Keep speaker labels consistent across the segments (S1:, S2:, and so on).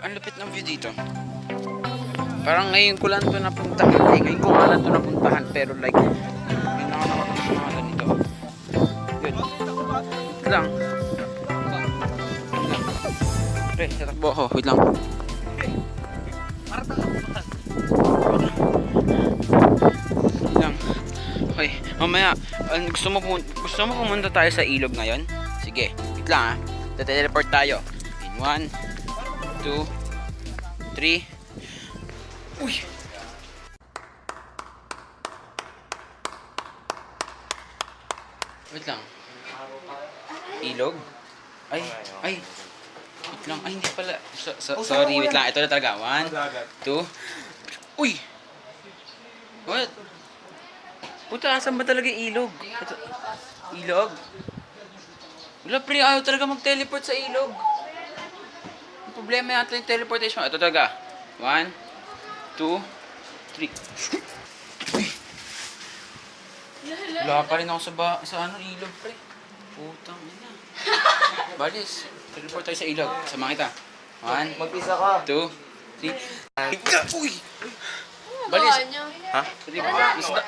S1: ang lupit ng view dito. Parang ngayon ko lang ito napuntahan. Ngayon ko nga lang ito napuntahan. Pero like, may nakakapagod sa mga ganito. Yun. Wait lang. Pre, tatakbo ako. Wait lang. Wait lang. Okay, mamaya. Gusto mo pumunta tayo sa ilog ngayon? Sige, wait lang ha. Teleport tayo. In 1, 2, 3. Uy! Wait lang. Ilog? Ay. Wait lang. Ay, hindi pala. Sorry, wait lang. Ito na talaga. 1, 2. Uy! What? Puta, asan ba talaga ilog? Ito. Ilog? Wala, pre. Ayaw talaga mag-teleport sa ilog. Ang problema yata yung teleportation. Ito talaga. 1, 2, 3. Uy! Wala pa rin ako sa ilog, pre. Putang ina. Balis, teleport tayo sa ilog. Sama kita. 1,
S2: Mag-isa ka.
S1: 2, 3. Uy! Balis. Ha? Isda.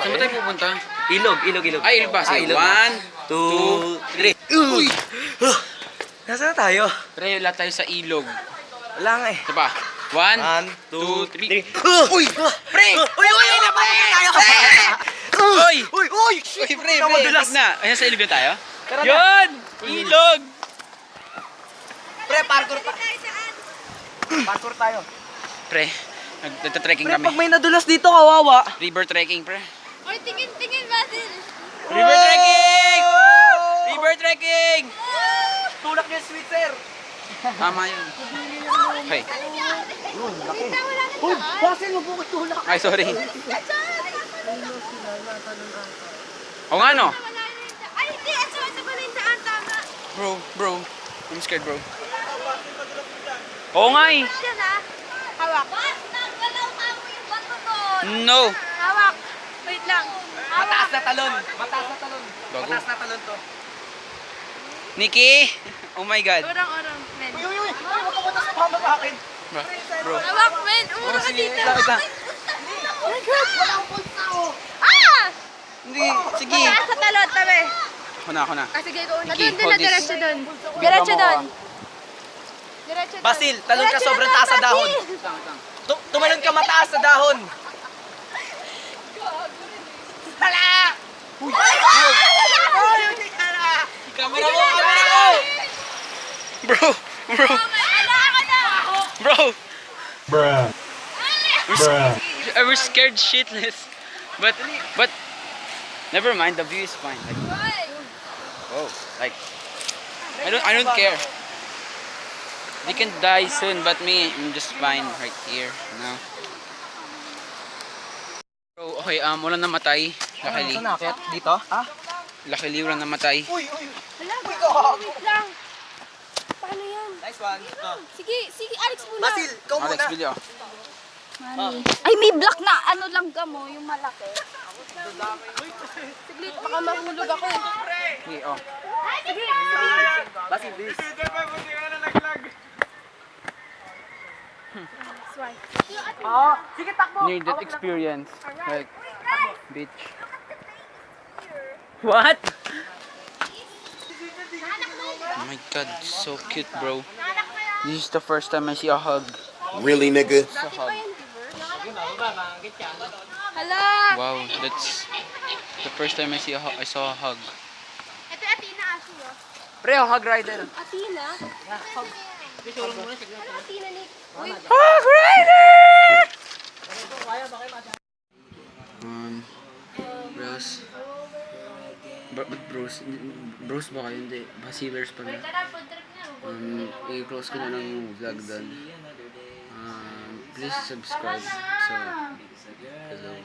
S1: Saan ba tayo pupunta?
S2: Ilog.
S1: Ay, ilog ba? Sige, 1, 2, 3. Uy!
S2: Nasaan na tayo?
S1: Pre, wala tayo sa ilog.
S2: Wala nga eh.
S1: Ito pa. 1, 2, 3. Uy! Pre!
S2: Uy!
S1: Uy, pre, madulas na. Ayan, sa ilog na tayo? Yun! Ilog!
S2: Pre, parkour tayo.
S1: Pre, nagtatrekking
S2: Pre,
S1: kami.
S2: pag may nadulas dito, kawawa.
S1: River trekking, pre.
S3: Oy, tingin, Basil!
S1: River trekking! River trekking!
S2: Tulak niya, sweet sir.
S1: Tama yun. Okay.
S2: Uy, Basil, mabukot tulak.
S1: Ay, sorry. O nga, no?
S3: Ay, hindi! Ito pala yung daan, tama!
S1: Bro. I'm scared, bro. Oo nga eh.
S3: Yan ha! Hawak! Bas, naggalaw ka mo yung bato doon!
S1: No.
S3: Hawak! Wait lang!
S2: Mataas na talon.
S1: Bago.
S2: Mataas na talon to.
S1: Nikki! Oh my God.
S3: Urang, men.
S2: Uy, huwag ka muna sa pama sa akin.
S1: Bro.
S3: Hawak, men! Umuro ka
S1: sige,
S3: dito!
S1: wait lang.
S2: Oh my God, wala akong pulsa ko.
S3: Ah!
S1: Hindi, sige.
S3: Mataas sa talon, tabi!
S1: Ako na.
S3: Ah, sige, ikaw una.
S1: Nikki,
S3: Doon na,
S1: hold this.
S3: diretso doon. Diretso doon. Diretso doon.
S2: Basil, talon ka
S3: Diretso
S2: sobrang
S3: doon,
S2: taas sa dahon.
S3: Basil!
S2: Tumalon ka mataas sa dahon. Hala! Uy! Kamera mo!
S1: Bro.
S4: Bruh.
S1: I was scared shitless. But never mind, the view is fine. Like, oh, like I don't care. They can die soon, but me, I'm just fine right here now. Bro, okay, wala namatay. Luckily.
S2: Saan nakakit? Dito? Ha?
S1: Luckily, wala namatay.
S2: Uy!
S3: Wala, wait lang. Paano yan?
S2: Nice one.
S3: Sige, Alex muna.
S2: Basil, ikaw
S1: Alex,
S2: muna.
S1: video.
S3: Ay, may block na ano lang mo, yung malaki. Siglit, baka mahulog ako eh.
S1: Sige, oh.
S3: Sige.
S2: Basil, this.
S3: Swipe.
S2: Sige, takbo.
S1: Near that experience. Like, bitch. What? Oh my God, so cute, bro. This is the first time I see a hug.
S4: Really, nigga?
S1: It's a hug.
S3: Hala!
S1: Wow, that's the first time I saw a hug.
S3: Ito yung Athena, Ashi, oh.
S1: Pre, hug rider.
S3: Athena? Athena, Nick. Uy,
S1: Hug rider! Bros. But bros ba kayo? Hindi. Basilers pala.
S3: tara, food trip na.
S1: I-close ko na ng vlog doon. Please subscribe. So, hello.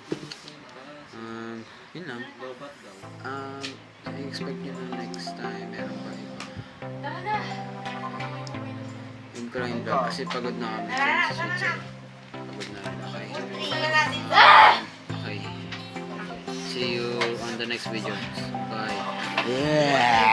S1: Yun lang. I expect nyo na next time meron pa iba. Yun ko lang yung vlog kasi pagod na kami sa Switzerland. Pagod na rin. Okay. See you on the next video. Bye.
S2: Yeah!